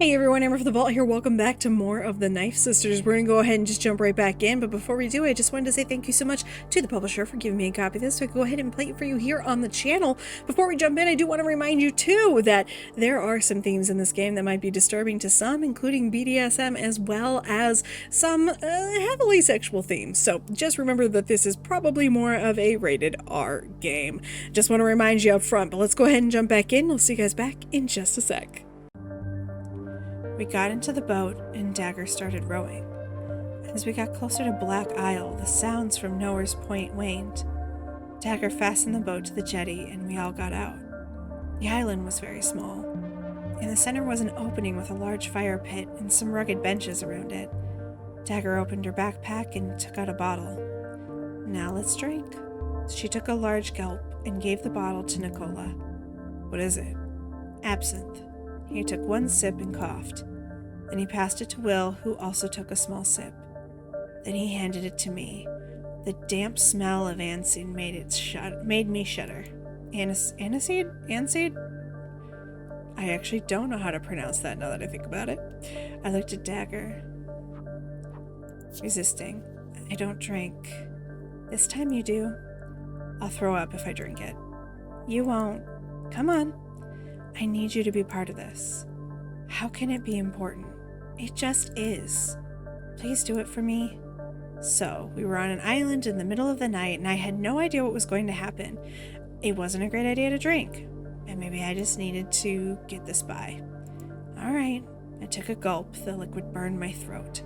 Hey everyone, AmberFrmThVault here. Welcome back to more of the Knife Sisters. We're going to go ahead and just jump right back in, but before we do, I just wanted to say thank you so much to the publisher for giving me a copy of this so I can go ahead and play it for you here on the channel. Before we jump in, I do want to remind you too that there are some themes in this game that might be disturbing to some, including BDSM as well as some heavily sexual themes. So just remember that this is probably more of a rated R game. Just want to remind you up front, but let's go ahead and jump back in. I'll see you guys back in just a sec. We got into the boat, and Dagger started rowing. As we got closer to Black Isle, the sounds from Nowhere's Point waned. Dagger fastened the boat to the jetty, and we all got out. The island was very small. In the center was an opening with a large fire pit and some rugged benches around it. Dagger opened her backpack and took out a bottle. "Now let's drink." She took a large gulp and gave the bottle to Nicola. "What is it?" "Absinthe." He took one sip and coughed. Then he passed it to Will, who also took a small sip. Then he handed it to me. The damp smell of aniseed made me shudder. Aniseed? Aniseed? I actually don't know how to pronounce that now that I think about it. I looked at Dagger, resisting. "I don't drink." "This time you do." "I'll throw up if I drink it." "You won't. Come on. I need you to be part of this." "How can it be important?" "It just is. Please do it for me." So, we were on an island in the middle of the night, and I had no idea what was going to happen. It wasn't a great idea to drink, and maybe I just needed to get this by. All right. I took a gulp. The liquid burned my throat.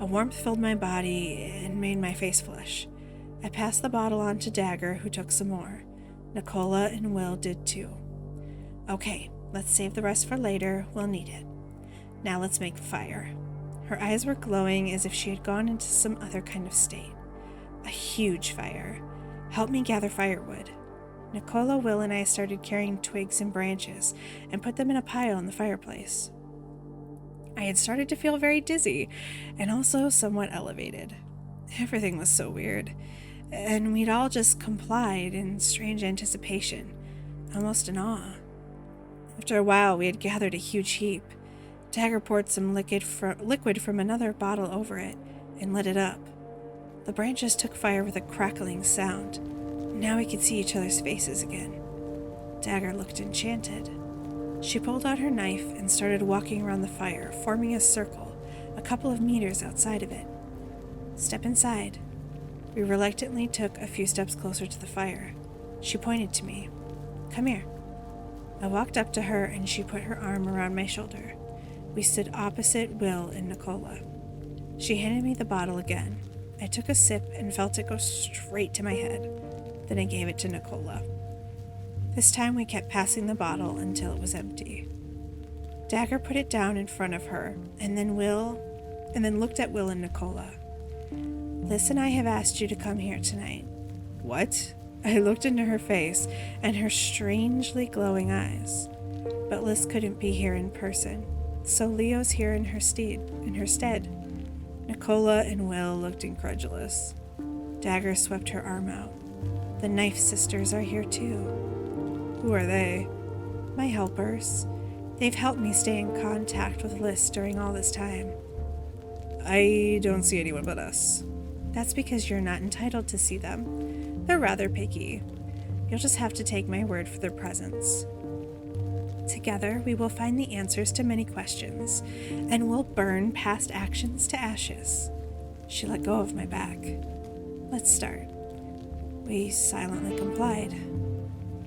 A warmth filled my body and made my face flush. I passed the bottle on to Dagger, who took some more. Nicola and Will did too. "Okay, let's save the rest for later. We'll need it. Now let's make fire." Her eyes were glowing as if she had gone into some other kind of state. "A huge fire. Help me gather firewood." Nicola, Will, and I started carrying twigs and branches and put them in a pile in the fireplace. I had started to feel very dizzy and also somewhat elevated. Everything was so weird, and we'd all just complied in strange anticipation, almost in awe. After a while, we had gathered a huge heap. Dagger poured some liquid from another bottle over it and lit it up. The branches took fire with a crackling sound. Now we could see each other's faces again. Dagger looked enchanted. She pulled out her knife and started walking around the fire, forming a circle, a couple of meters outside of it. "Step inside." We reluctantly took a few steps closer to the fire. She pointed to me. "Come here." I walked up to her, and she put her arm around my shoulder. We stood opposite Will and Nicola. She handed me the bottle again. I took a sip and felt it go straight to my head. Then I gave it to Nicola. This time we kept passing the bottle until it was empty. Dagger put it down in front of her, and then looked at Will and Nicola. "Liz and I have asked you to come here tonight." "What?" I looked into her face and her strangely glowing eyes. "But Liz couldn't be here in person, so Leo's here in her stead." Nicola and Will looked incredulous. Dagger swept her arm out. "The Knife Sisters are here too." "Who are they?" "My helpers. They've helped me stay in contact with Liz during all this time." "I don't see anyone but us." "That's because you're not entitled to see them. They're rather picky. You'll just have to take my word for their presence. Together, we will find the answers to many questions, and we'll burn past actions to ashes." She let go of my back. "Let's start." We silently complied.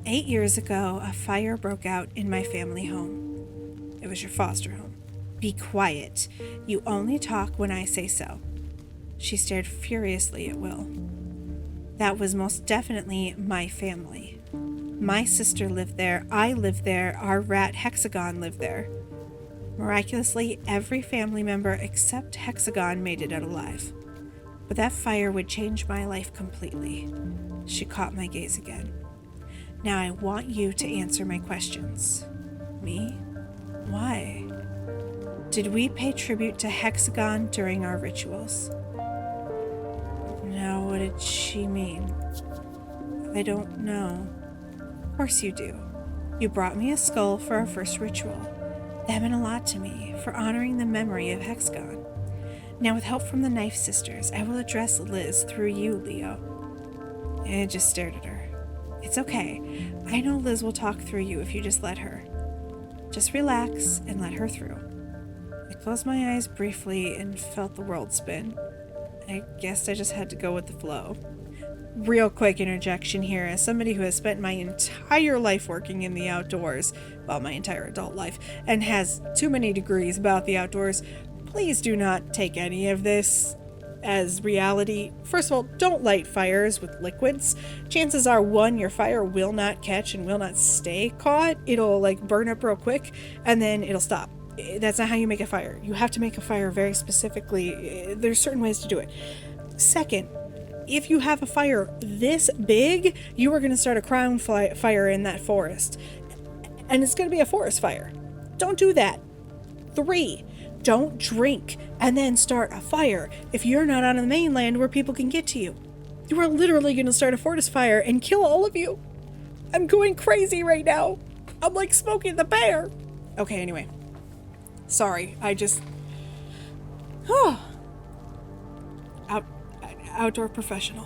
8 years ago, a fire broke out in my family home. "It was your foster home." "Be quiet. You only talk when I say so." She stared furiously at Will. "That was most definitely my family. My sister lived there, I lived there, our rat Hexagon lived there. Miraculously, every family member except Hexagon made it out alive. But that fire would change my life completely." She caught my gaze again. "Now I want you to answer my questions." "Me? Why?" "Did we pay tribute to Hexagon during our rituals?" Now, what did she mean? "I don't know." "Of course you do. You brought me a skull for our first ritual. That meant a lot to me, for honoring the memory of Hexagon. Now, with help from the Knife Sisters, I will address Liz through you, Leo. I just stared at her. It's okay. I know Liz will talk through you if you just let her. Just relax and let her through. I closed my eyes briefly and felt the world spin. I guess I just had to go with the flow. Real quick interjection here, as somebody who has spent my entire life working in the outdoors, well, my entire adult life, and has too many degrees about the outdoors, please do not take any of this as reality. First of all, don't light fires with liquids. Chances are, one, your fire will not catch and will not stay caught. It'll like burn up real quick and then it'll stop. That's not how you make a fire. You have to make a fire very specifically. There's certain ways to do it. Second, if you have a fire this big, you are going to start a crown fire in that forest. And it's going to be a forest fire. Don't do that. 3, don't drink and then start a fire if you're not on the mainland where people can get to you. You are literally going to start a forest fire and kill all of you. I'm going crazy right now. I'm like Smokey the Bear. Okay, anyway. Sorry, I just... Outdoor professional.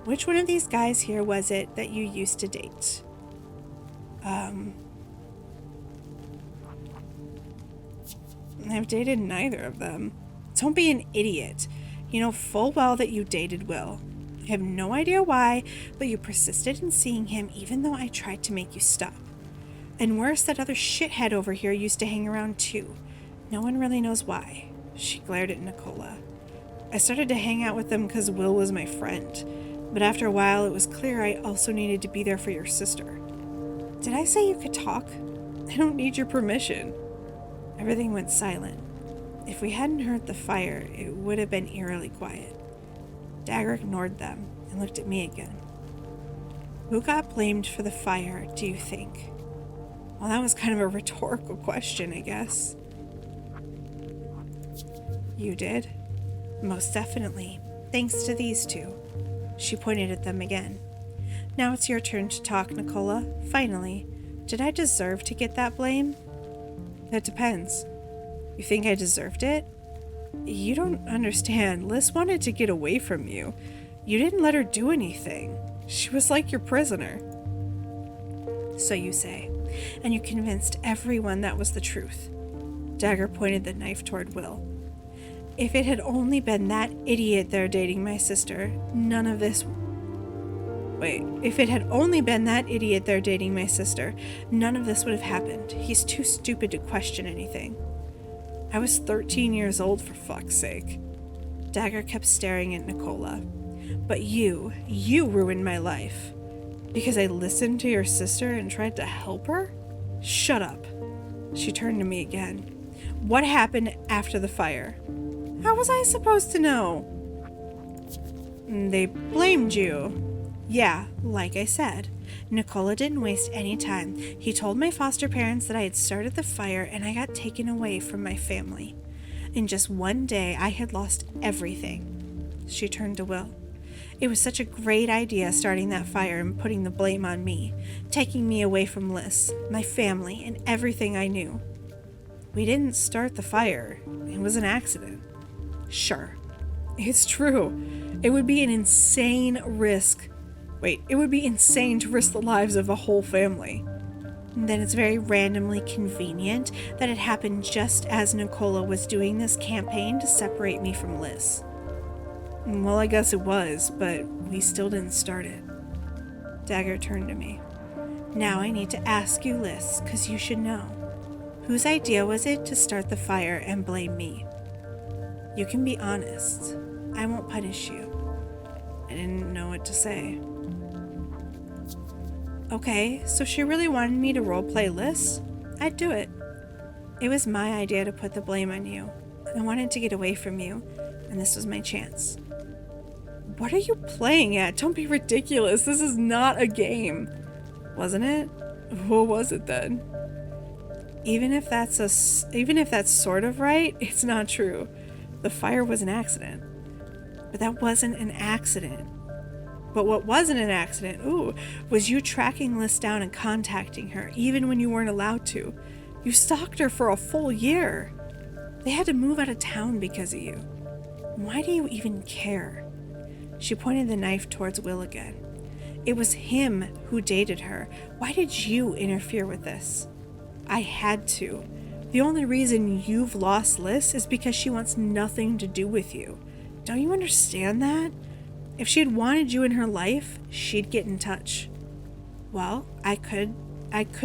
Which one of these guys here was it that you used to date? I've dated neither of them. Don't be an idiot. You know full well that you dated Will. I have no idea why, but you persisted in seeing him even though I tried to make you stop. And worse, that other shithead over here used to hang around too. No one really knows why. She glared at Nicola. I started to hang out with them because Will was my friend, but after a while it was clear I also needed to be there for your sister. Did I say you could talk? I don't need your permission. Everything went silent. If we hadn't heard the fire, it would have been eerily quiet. Dagger ignored them and looked at me again. Who got blamed for the fire, do you think? Well, that was kind of a rhetorical question, I guess. You did? Most definitely. Thanks to these two. She pointed at them again. Now it's your turn to talk, Nicola. Finally. Did I deserve to get that blame? That depends. You think I deserved it? You don't understand. Liz wanted to get away from you. You didn't let her do anything. She was like your prisoner. So you say. And you convinced everyone that was the truth. Dagger pointed the knife toward Will. If it had only been that idiot there dating my sister, none of this... If it had only been that idiot there dating my sister, none of this would have happened. He's too stupid to question anything. I was 13 years old, for fuck's sake. Dagger kept staring at Nicola. But you ruined my life. Because I listened to your sister and tried to help her? Shut up. She turned to me again. What happened after the fire? How was I supposed to know? They blamed you. Yeah, like I said. Nicola didn't waste any time. He told my foster parents that I had started the fire and I got taken away from my family. In just one day, I had lost everything. She turned to Will. It was such a great idea starting that fire and putting the blame on me, taking me away from Liz, my family, and everything I knew. We didn't start the fire. It was an accident. Sure. It's true. It would be an insane risk. It would be insane to risk the lives of a whole family. And then it's very randomly convenient that it happened just as Nicola was doing this campaign to separate me from Liz. Well, I guess it was, but we still didn't start it. Dagger turned to me. Now I need to ask you, Liz, because you should know. Whose idea was it to start the fire and blame me? You can be honest. I won't punish you. I didn't know what to say. Okay, so she really wanted me to roleplay Liz? I'd do it. It was my idea to put the blame on you. I wanted to get away from you, and this was my chance. What are you playing at? Don't be ridiculous. This is not a game. Wasn't it? What was it then? Even if that's sort of right, it's not true. The fire was an accident. But that wasn't an accident. But what wasn't an accident, was you tracking Liz down and contacting her, even when you weren't allowed to. You stalked her for a full year. They had to move out of town because of you. Why do you even care? She pointed the knife towards Will again. It was him who dated her. Why did you interfere with this? I had to. The only reason you've lost Liz is because she wants nothing to do with you. Don't you understand that? If she had wanted you in her life, she'd get in touch. Well, I could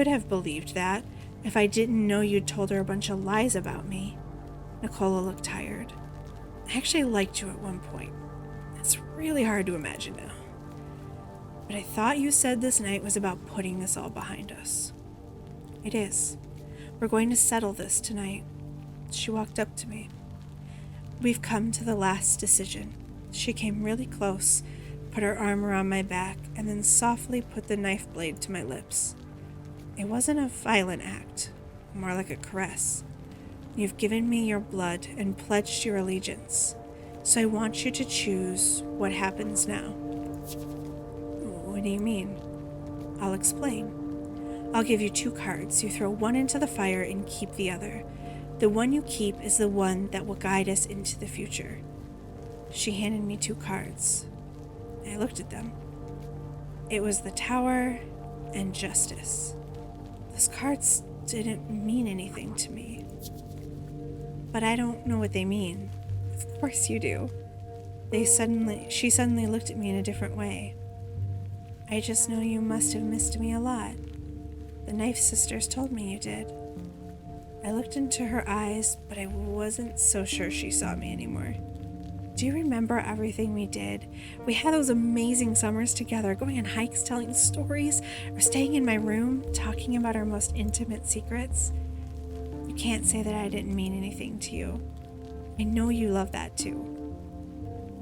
have believed that if I didn't know you'd told her a bunch of lies about me. Nicola looked tired. I actually liked you at one point. It's really hard to imagine now. But I thought you said this night was about putting this all behind us. It is. We're going to settle this tonight. She walked up to me. We've come to the last decision. She came really close, put her arm around my back, and then softly put the knife blade to my lips. It wasn't a violent act, more like a caress. You've given me your blood and pledged your allegiance, so I want you to choose what happens now. What do you mean? I'll explain. I'll give you 2 cards. You throw one into the fire and keep the other. The one you keep is the one that will guide us into the future. She handed me 2 cards. I looked at them. It was the Tower and Justice. Those cards didn't mean anything to me. But I don't know what they mean. Of course you do. She suddenly looked at me in a different way. I just know you must have missed me a lot. The Knife Sisters told me you did. I looked into her eyes, but I wasn't so sure she saw me anymore. Do you remember everything we did? We had those amazing summers together, going on hikes, telling stories, or staying in my room, talking about our most intimate secrets. You can't say that I didn't mean anything to you. I know you love that too.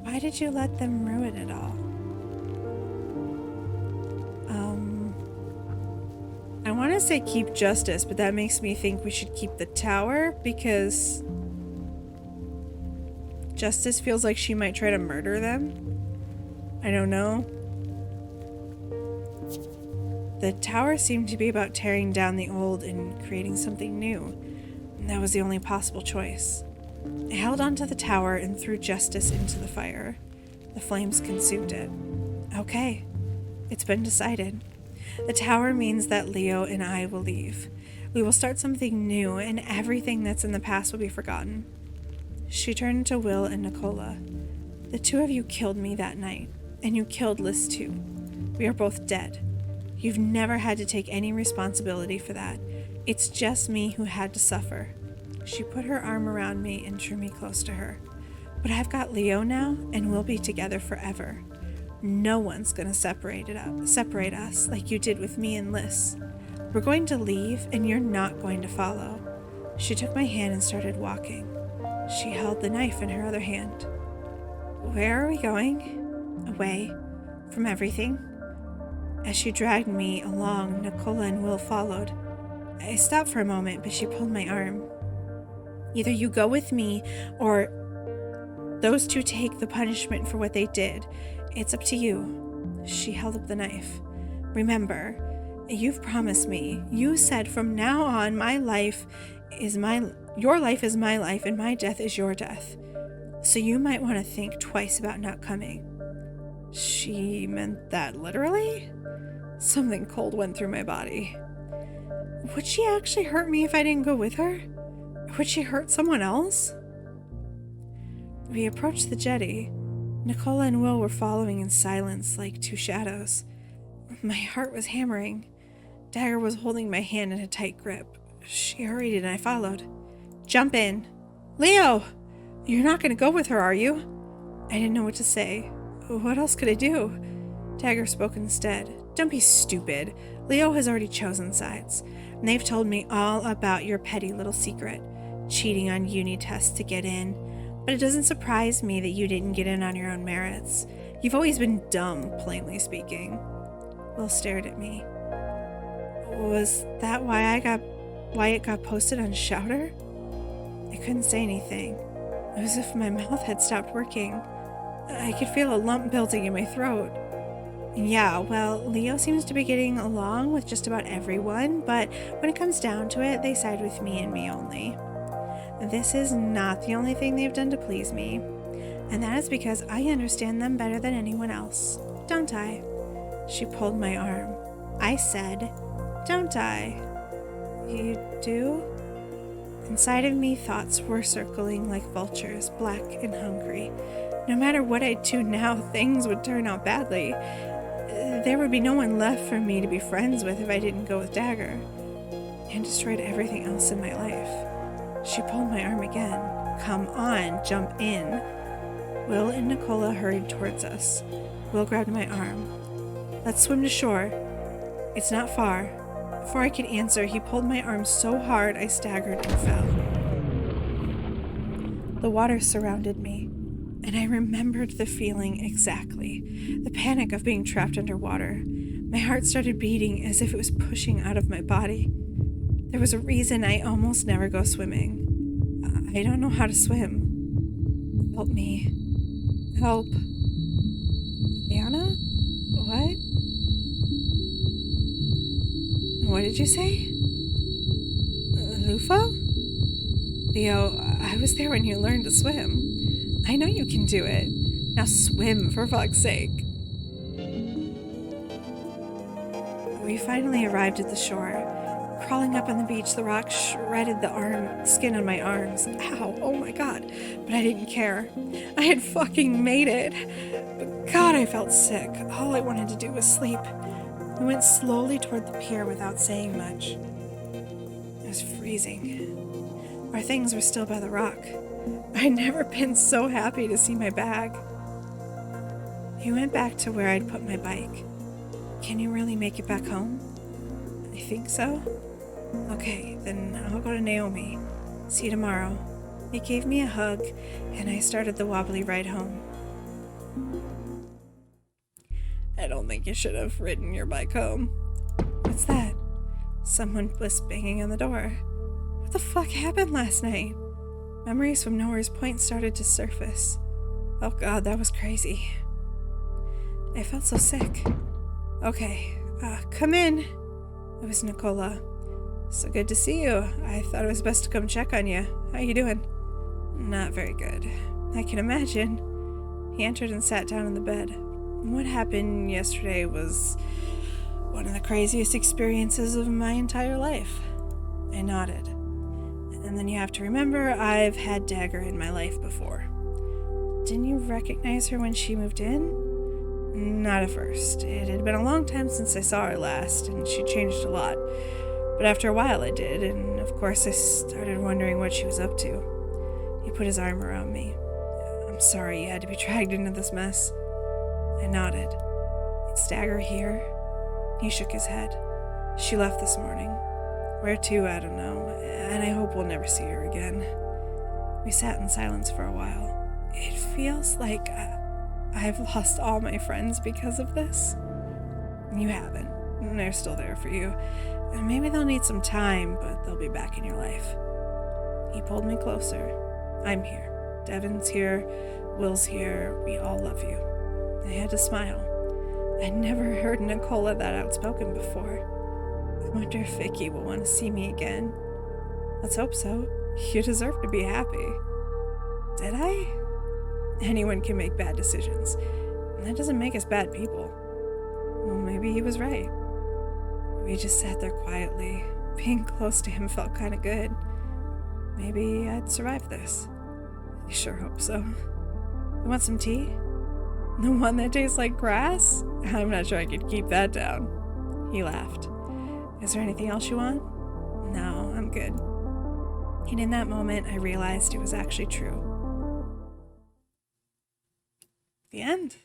Why did you let them ruin it all? I want to say keep justice, but that makes me think we should keep the Tower, because Justice feels like she might try to murder them. I don't know. The Tower seemed to be about tearing down the old and creating something new. And that was the only possible choice. I held onto the Tower and threw Justice into the fire. The flames consumed it. Okay, it's been decided. The Tower means that Leo and I will leave. We will start something new, and everything that's in the past will be forgotten. She turned to Will and Nicola. The 2 of you killed me that night, and you killed Liz too. We are both dead. You've never had to take any responsibility for that. It's just me who had to suffer. She put her arm around me and drew me close to her. But I've got Leo now, and we'll be together forever. No one's gonna separate us like you did with me and Liz. We're going to leave, and you're not going to follow. She took my hand and started walking. She held the knife in her other hand. Where are we going? Away from everything. As she dragged me along, Nicola and Will followed. I stopped for a moment, but she pulled my arm. Either you go with me, or those 2 take the punishment for what they did. It's up to you. She held up the knife. Remember, you've promised me. You said from now on, your life is my life, and my death is your death. So you might want to think twice about not coming. She meant that literally? Something cold went through my body. Would she actually hurt me if I didn't go with her? Would she hurt someone else? We approached the jetty. Nicola and Will were following in silence like 2 shadows. My heart was hammering. Dagger was holding my hand in a tight grip. She hurried and I followed. Jump in. Leo! You're not going to go with her, are you? I didn't know what to say. What else could I do? Dagger spoke instead. Don't be stupid. Leo has already chosen sides. And they've told me all about your petty little secret. Cheating on uni tests to get in. But it doesn't surprise me that you didn't get in on your own merits. You've always been dumb, plainly speaking. Will stared at me. Was that why it got posted on Shouter? I couldn't say anything. It was as if my mouth had stopped working. I could feel a lump building in my throat. Yeah, well, Leo seems to be getting along with just about everyone, but when it comes down to it, they side with me and me only. This is not the only thing they've done to please me, and that is because I understand them better than anyone else, don't I? She pulled my arm. I said, don't I? You do? Inside of me, thoughts were circling like vultures, black and hungry. No matter what I do now, things would turn out badly. There would be no one left for me to be friends with if I didn't go with Dagger, and destroyed everything else in my life. She pulled my arm again. Come on, jump in. Will and Nicola hurried towards us. Will grabbed my arm. Let's swim to shore. It's not far. Before I could answer, he pulled my arm so hard I staggered and fell. The water surrounded me, and I remembered the feeling exactly. The panic of being trapped underwater. My heart started beating as if it was pushing out of my body. There was a reason I almost never go swimming. I don't know how to swim. Help me. Help. Anna? What? What did you say? Lufo? Leo, I was there when you learned to swim. I know you can do it. Now swim, for fuck's sake. We finally arrived at the shore. Crawling up on the beach, the rock shredded the skin on my arms. Ow, oh my god. But I didn't care. I had fucking made it. But God, I felt sick. All I wanted to do was sleep. We went slowly toward the pier without saying much. It was freezing. Our things were still by the rock. I'd never been so happy to see my bag. He went back to where I'd put my bike. Can you really make it back home? I think so. Okay, then I'll go to Naomi. See you tomorrow. He gave me a hug, and I started the wobbly ride home. I don't think you should have ridden your bike home. What's that? Someone was banging on the door. What the fuck happened last night? Memories from Nowhere's Point started to surface. Oh god, that was crazy. I felt so sick. Okay, come in. It was Nicola. So good to see you. I thought it was best to come check on you. How you doing? Not very good. I can imagine. He entered and sat down on the bed. What happened yesterday was one of the craziest experiences of my entire life. I nodded. And then you have to remember, I've had Dagger in my life before. Didn't you recognize her when she moved in? Not at first. It had been a long time since I saw her last, and she changed a lot. But after a while I did, and of course I started wondering what she was up to. He put his arm around me. I'm sorry you had to be dragged into this mess. I nodded. Is Dagger here? He shook his head. She left this morning. Where to, I don't know, and I hope we'll never see her again. We sat in silence for a while. It feels like I've lost all my friends because of this. You haven't. They're still there for you. And maybe they'll need some time, but they'll be back in your life. He pulled me closer. I'm here. Devin's here. Will's here. We all love you. I had to smile. I'd never heard Nicola that outspoken before. I wonder if Vicky will want to see me again. Let's hope so. You deserve to be happy. Did I? Anyone can make bad decisions, and that doesn't make us bad people. Well, maybe he was right. We just sat there quietly. Being close to him felt kind of good. Maybe I'd survive this. I sure hope so. You want some tea? The one that tastes like grass? I'm not sure I could keep that down. He laughed. Is there anything else you want? No, I'm good. And in that moment, I realized it was actually true. The end.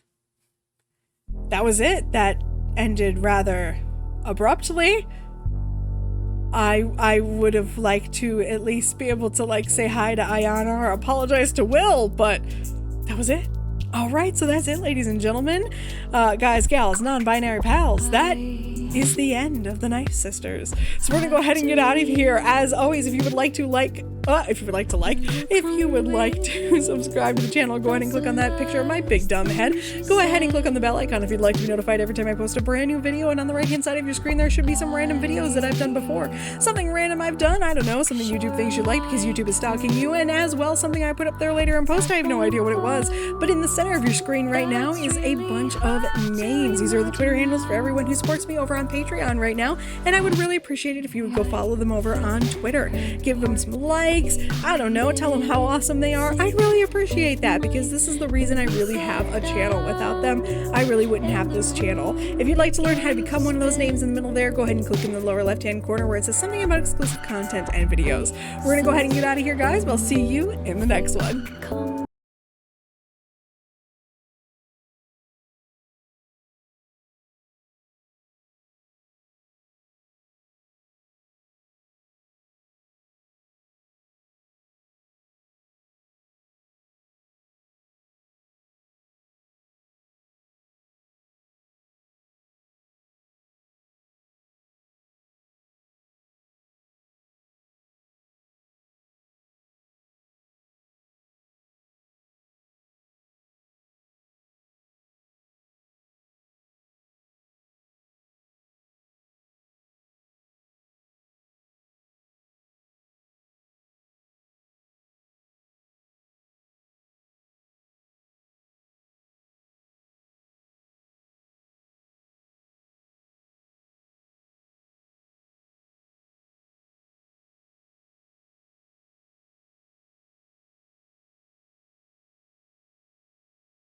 That was it. That ended rather abruptly. I would have liked to at least be able to say hi to Ayana or apologize to Will, but that was it. All right, so that's it, ladies and gentlemen, guys, gals, non-binary pals. That is the end of the Knife Sisters. So we're gonna go ahead and get out of here. As always, if you would like to if you would like to like. If you would like to subscribe to the channel, go ahead and click on that picture of my big dumb head. Go ahead and click on the bell icon if you'd like to be notified every time I post a brand new video. And on the right hand side of your screen, there should be some random videos that I've done before. Something random I've done, I don't know, something YouTube thinks you like because YouTube is stalking you, and as well something I put up there later in post. I have no idea what it was, but in the center of your screen right now is a bunch of names. These are the Twitter handles for everyone who supports me over on Patreon right now, and I would really appreciate it if you would go follow them over on Twitter. Give them some likes, I don't know, tell them how awesome they are. I'd really appreciate that because this is the reason I really have a channel. Without them, I really wouldn't have this channel. If you'd like to learn how to become one of those names in the middle there, go ahead and click in the lower left hand corner where it says something about exclusive content and videos. We're gonna go ahead and get out of here, guys. We'll see you in the next one.